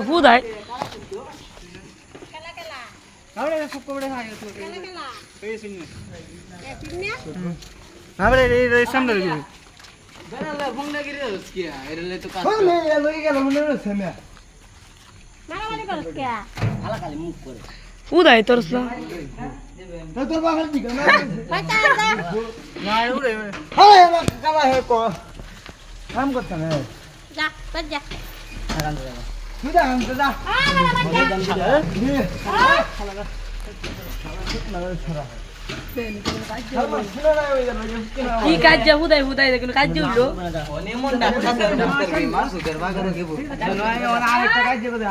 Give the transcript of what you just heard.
Hudai. Ahora eso cobre hay otro. Eso no. Ahora el samdar guru. Ganala phone lagi re hoskiya. Erle to kaat. Phone ya logi gelo mone হচ্ছে না। মারামারি করছ কে? Hala kali মুখ করে। Hudai torsa. তো তোর বাবা দিকে না। কয়টা যা না উড়ে। হ্যাঁ আমার কালা হে কো। কাম করতে না। যা বাদ যা তুই যা আন তো যা। মারামারি যা Ki kajja hudai দেখুন কাজে হলো Oni mon doctor ke mar sugar ba karo ke bu. না আরেকটা কাজ করে